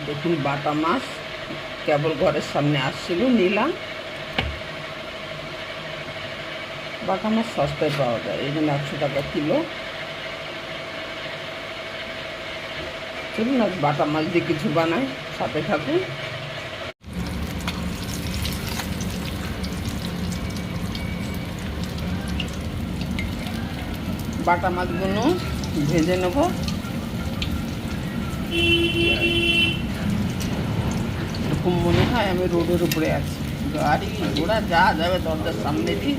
দেখুন বাটা মাছ কেবল ঘরের সামনে আসছিল, নিলাম। বাটা মাছ সস্তায় পাওয়া যায়, এই জন্য 100 টাকা কিলো। চলুন আজ বাটা মাছ দিয়ে কিছু বানাই, সাথে থাকুন। বাটা মাছগুলো ভেজে নেব। এরকম মনে হয় আমি রোডের উপরে আছি, গাড়ি ঘোড়া যা যাবে দরজার সামনে দিয়ে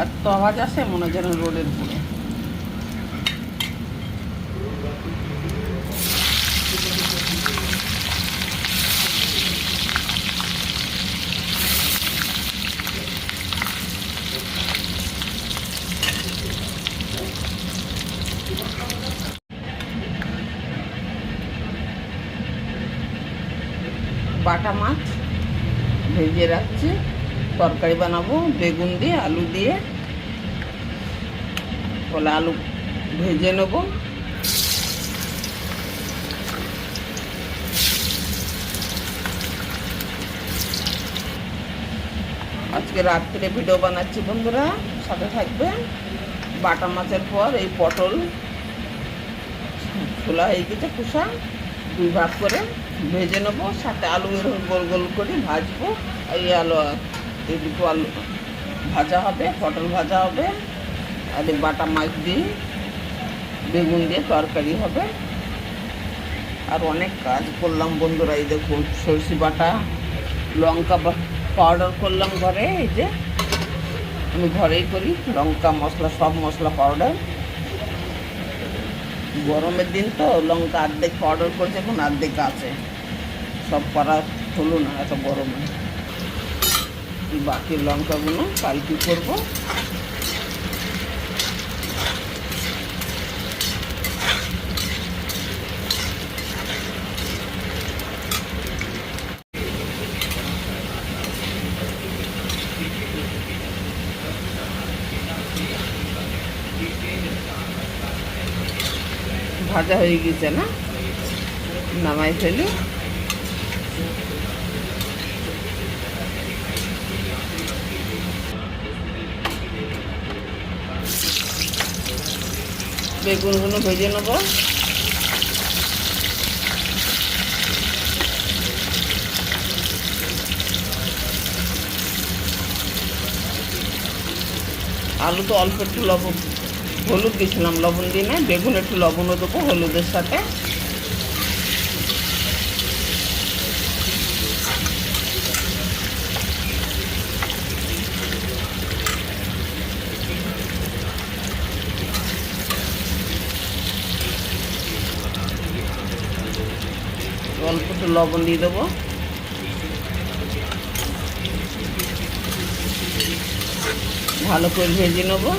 এত আওয়াজ আসে, মনে হয় যেন রোডের উপরে। বাটা মাছ ভেজে রাখছি, তরকারি বানাবো বেগুন দিয়ে আলু দিয়ে। বলে আলু ভেজে নেব। আজকে রাত্রে ভিডিও বানাচ্ছি বন্ধুরা, সাথে থাকবে। বাটা মাছের পর এই পটল খোলা হয়ে গেছে, খোসা 2 ভাগ করে ভেজে নেবো। সাথে আলু এরকম গোল গোল করে ভাজবো। এই আলু এটুকু আলু ভাজা হবে, পটল ভাজা হবে, আর এই বাটা মাছ দিয়ে বেগুন দিয়ে তরকারি হবে। আর অনেক কাজ করলাম বন্ধুরা, এই দেখুন সরষে বাটা, লঙ্কা পাউডার করলাম ঘরে। এই যে আমি ঘরেই করি, লঙ্কা মশলা সব মশলা পাউডার। গরমের দিন তো লঙ্কা অর্ধেক পাউডার করছে, এখন অর্ধেক আছে, সব করা হলো না এত গরমে। বাকি লঙ্কাগুলো কালকে করবো। ভাজা হয়ে গেছে না, নামাই ফেলি। বেগুনগুলো ভেজে নেব। আলু তো অল্প একটু লবণ হলুদ দিয়েছিলাম, লবণ দিয়ে না, বেগুন একটু লবণও দেবো হলুদের সাথে। অল্প একটু লবণ দিয়ে দেবো। ভালো করে ভেজে নেবো।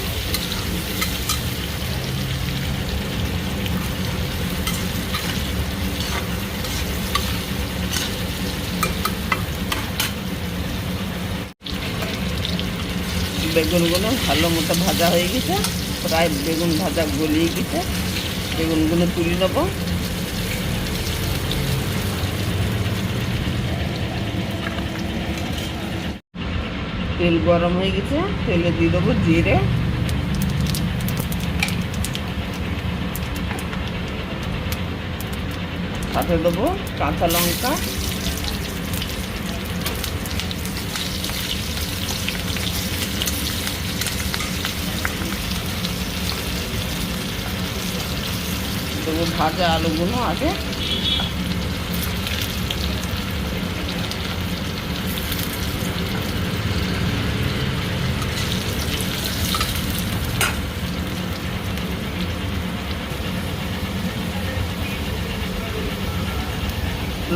বেগুনগুলো ভালো মতো ভাজা হয়ে গেছে, প্রায় বেগুন ভাজা গলিয়ে গেছে। বেগুনগুলো তুলে নেবো। তেল গরম হয়ে গেছে, তেলে দিয়ে দেবো জিরে, সাথে দেবো কাঁচা লঙ্কা, দেবো ভাজা আলুগুলো আগে।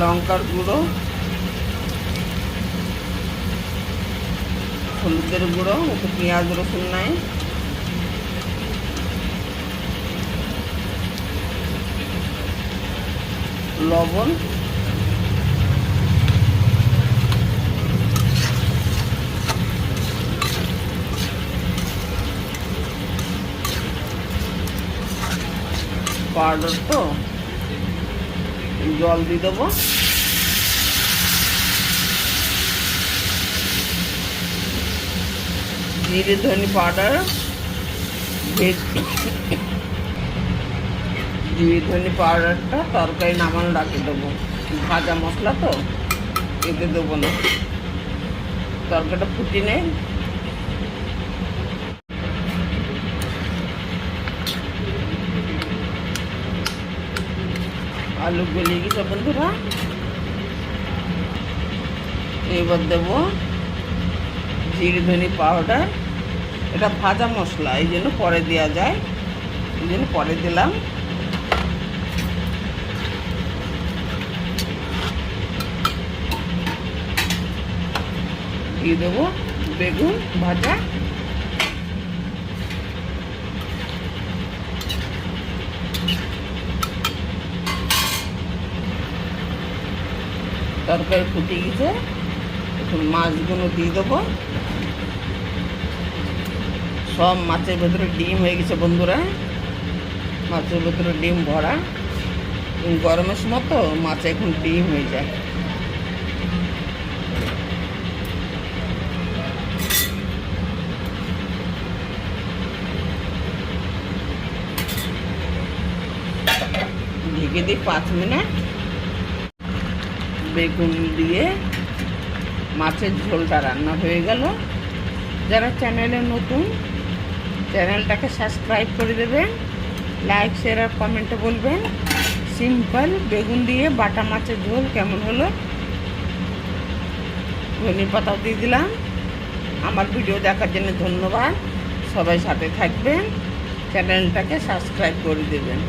লঙ্কার গুঁড়ো, হলুদের গুঁড়ো, একটু পেঁয়াজ রসুন নাই, লবণ, পাউডার তো জল দিয়ে দেবো। জিরে ধনে পাউডার, জিরে ধনে পাউডারটা তরকারি নামানো রাখে দেবো, ভাজা মশলা তো এতে দেবো না, তরকারিটা ফুটিয়ে নেই। আলু গলিয়ে গেছে বন্ধুরা, এবার দেবো জিরে ধনে পাউডার। এটা ভাজা মশলা, এই জন্য পরে দেওয়া যায়, এই জন্য পরে দিলাম। দিয়ে দেবো বেগুন ভাজা, তরকারি ফুটে গেছে, এখন মাছগুলো দিয়ে দেবো। সব মাছের ভেতরে ডিম হয়ে গেছে বন্ধুরা, মাছের ভেতরে ডিম ভরা। গরমের সময় তো মাছে এখন ডিম হয়ে যায়। ঢেকে দিই 5 মিনিট। বেগুন দিয়ে মাছের ঝোলটা রান্না হয়ে গেল। যারা চ্যানেলে নতুন, চ্যানেলটাকে সাবস্ক্রাইব করে দেবেন, লাইক শেয়ার আর কমেন্টে বলবেন সিম্পল বেগুন দিয়ে বাটা মাছের ঝোল কেমন হলো। ধনে পাতাও দিয়ে দিলাম। আমার ভিডিও দেখার জন্য ধন্যবাদ। সবাই সাথে থাকবেন, চ্যানেলটাকে সাবস্ক্রাইব করে দেবেন।